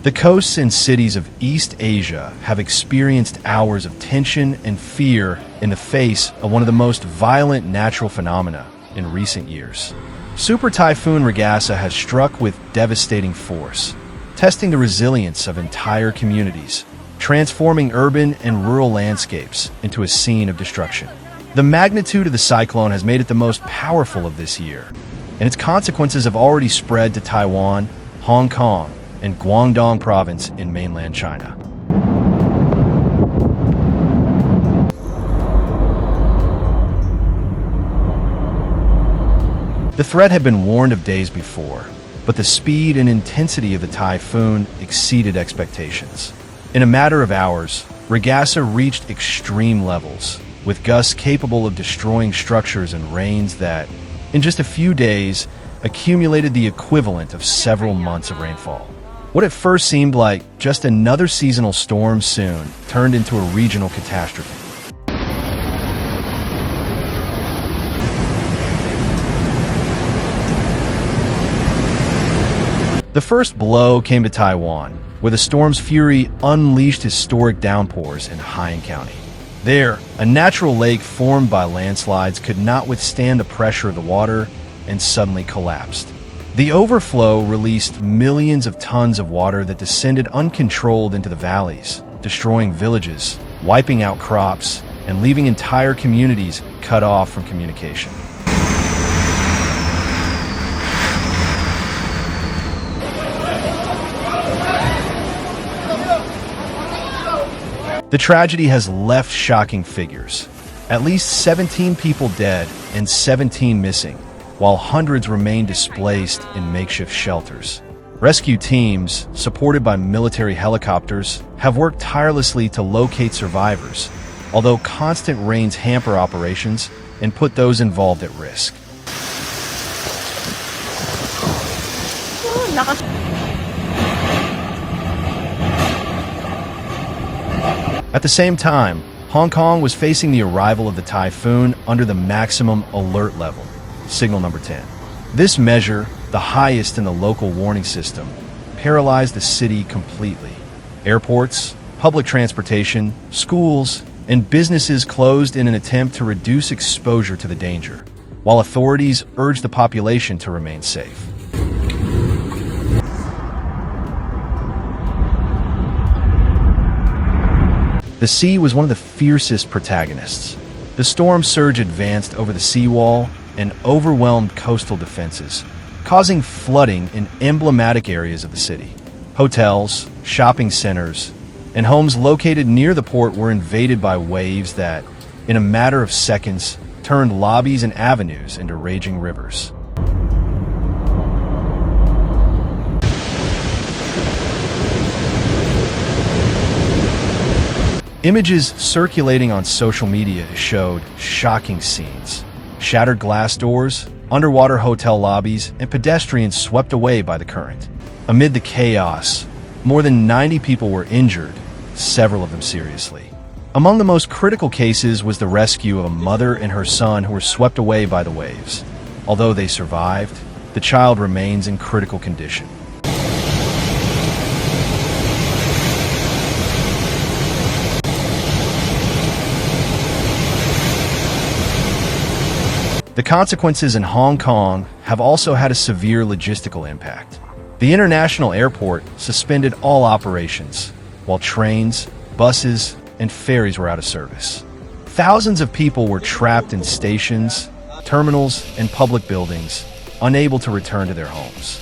The coasts and cities of East Asia have experienced hours of tension and fear in the face of one of the most violent natural phenomena in recent years. Super Typhoon Regassa has struck with devastating force, testing the resilience of entire communities, transforming urban and rural landscapes into a scene of destruction. The magnitude of the cyclone has made it the most powerful of this year, and its consequences have already spread to Taiwan, Hong Kong, and Guangdong province in mainland China. The threat had been warned of days before, but the speed and intensity of the typhoon exceeded expectations. In a matter of hours, Ragasa reached extreme levels, with gusts capable of destroying structures and rains that, in just a few days, accumulated the equivalent of several months of rainfall. What at first seemed like just another seasonal storm soon turned into a regional catastrophe. The first blow came to Taiwan, where the storm's fury unleashed historic downpours in Haiyan County. There, a natural lake formed by landslides could not withstand the pressure of the water and suddenly collapsed. The overflow released millions of tons of water that descended uncontrolled into the valleys, destroying villages, wiping out crops, and leaving entire communities cut off from communication. The tragedy has left shocking figures. At least 17 people dead and 17 missing, while hundreds remain displaced in makeshift shelters. Rescue teams, supported by military helicopters, have worked tirelessly to locate survivors, although constant rains hamper operations and put those involved at risk. At the same time, Hong Kong was facing the arrival of the typhoon under the maximum alert level, signal number 10. This measure, the highest in the local warning system, paralyzed the city completely. Airports, public transportation, schools, and businesses closed in an attempt to reduce exposure to the danger, while authorities urged the population to remain safe. The sea was one of the fiercest protagonists. The storm surge advanced over the seawall and overwhelmed coastal defenses, causing flooding in emblematic areas of the city. Hotels, shopping centers, and homes located near the port were invaded by waves that, in a matter of seconds, turned lobbies and avenues into raging rivers. Images circulating on social media showed shocking scenes. Shattered glass doors, underwater hotel lobbies, and pedestrians swept away by the current. Amid the chaos, more than 90 people were injured, several of them seriously. Among the most critical cases was the rescue of a mother and her son who were swept away by the waves. Although they survived, the child remains in critical condition. The consequences in Hong Kong have also had a severe logistical impact. The international airport suspended all operations, while trains, buses, and ferries were out of service. Thousands of people were trapped in stations, terminals, and public buildings, unable to return to their homes.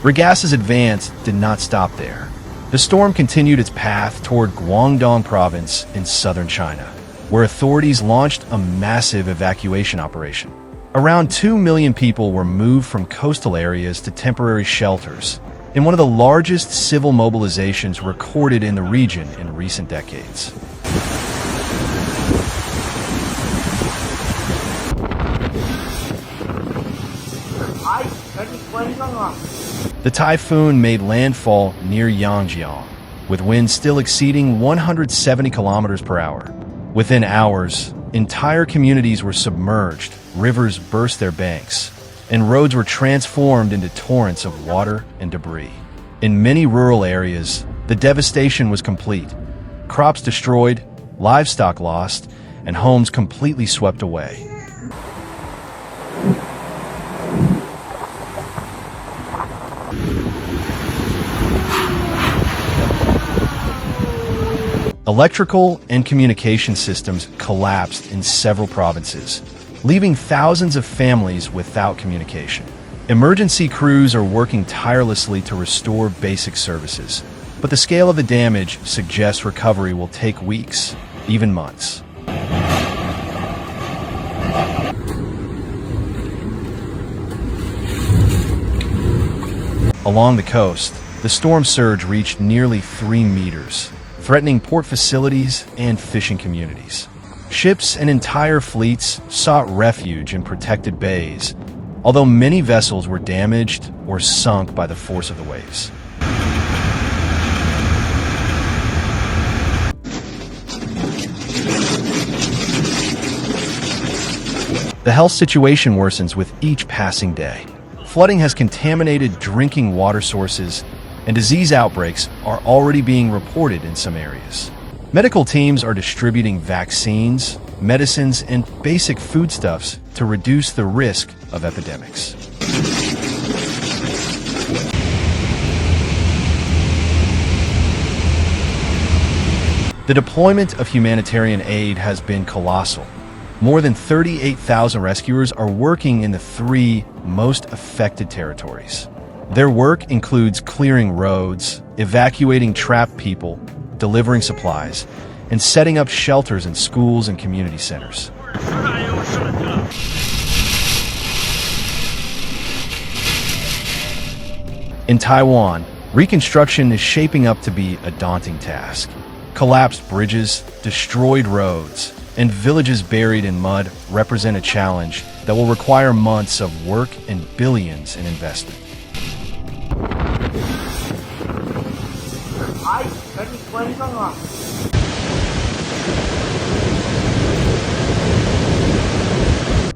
Ragassa's advance did not stop there. The storm continued its path toward Guangdong province in southern China, where authorities launched a massive evacuation operation. Around 2 million people were moved from coastal areas to temporary shelters, in one of the largest civil mobilizations recorded in the region in recent decades. The typhoon made landfall near Yangjiang, with winds still exceeding 170 kilometers per hour. Within hours, Entire communities were submerged, rivers burst their banks, and roads were transformed into torrents of water and debris. In many rural areas, the devastation was complete. Crops destroyed, livestock lost, and homes completely swept away. Electrical and communication systems collapsed in several provinces, leaving thousands of families without communication. Emergency crews are working tirelessly to restore basic services, but the scale of the damage suggests recovery will take weeks, even months. Along the coast, the storm surge reached nearly 3 meters, threatening port facilities and fishing communities. Ships and entire fleets sought refuge in protected bays, although many vessels were damaged or sunk by the force of the waves. The health situation worsens with each passing day. Flooding has contaminated drinking water sources, and disease outbreaks are already being reported in some areas. Medical teams are distributing vaccines, medicines, and basic foodstuffs to reduce the risk of epidemics. The deployment of humanitarian aid has been colossal. More than 38,000 rescuers are working in the 3 most affected territories. Their work includes clearing roads, evacuating trapped people, delivering supplies, and setting up shelters in schools and community centers. In Taiwan, reconstruction is shaping up to be a daunting task. Collapsed bridges, destroyed roads, and villages buried in mud represent a challenge that will require months of work and billions in investment.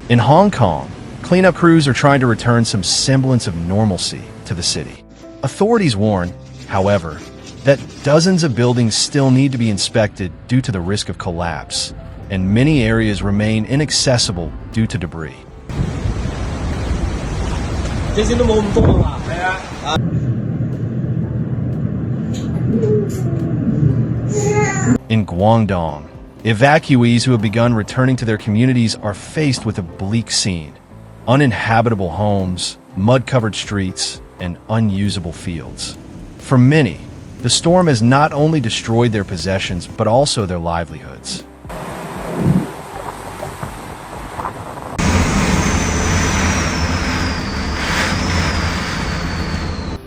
In Hong Kong, cleanup crews are trying to return some semblance of normalcy to the city. Authorities warn, however, that dozens of buildings still need to be inspected due to the risk of collapse, and many areas remain inaccessible due to debris. In Guangdong, evacuees who have begun returning to their communities are faced with a bleak scene: uninhabitable homes, mud-covered streets, and unusable fields. For many, the storm has not only destroyed their possessions, but also their livelihoods.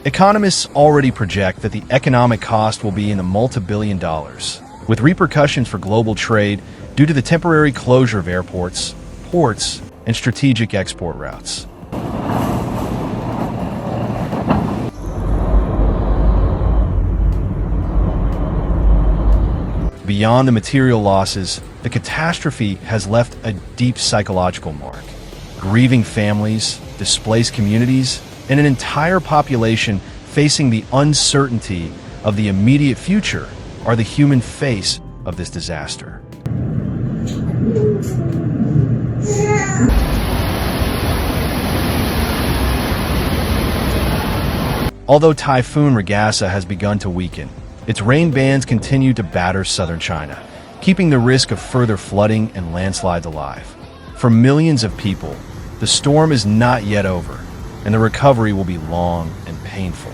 Economists already project that the economic cost will be in the multi-billion dollars, with repercussions for global trade due to the temporary closure of airports, ports, and strategic export routes. Beyond the material losses, the catastrophe has left a deep psychological mark. Grieving families, displaced communities, and an entire population facing the uncertainty of the immediate future are the human face of this disaster. Although Typhoon Regassa has begun to weaken, its rain bands continue to batter southern China, keeping the risk of further flooding and landslides alive. For millions of people, the storm is not yet over, and the recovery will be long and painful.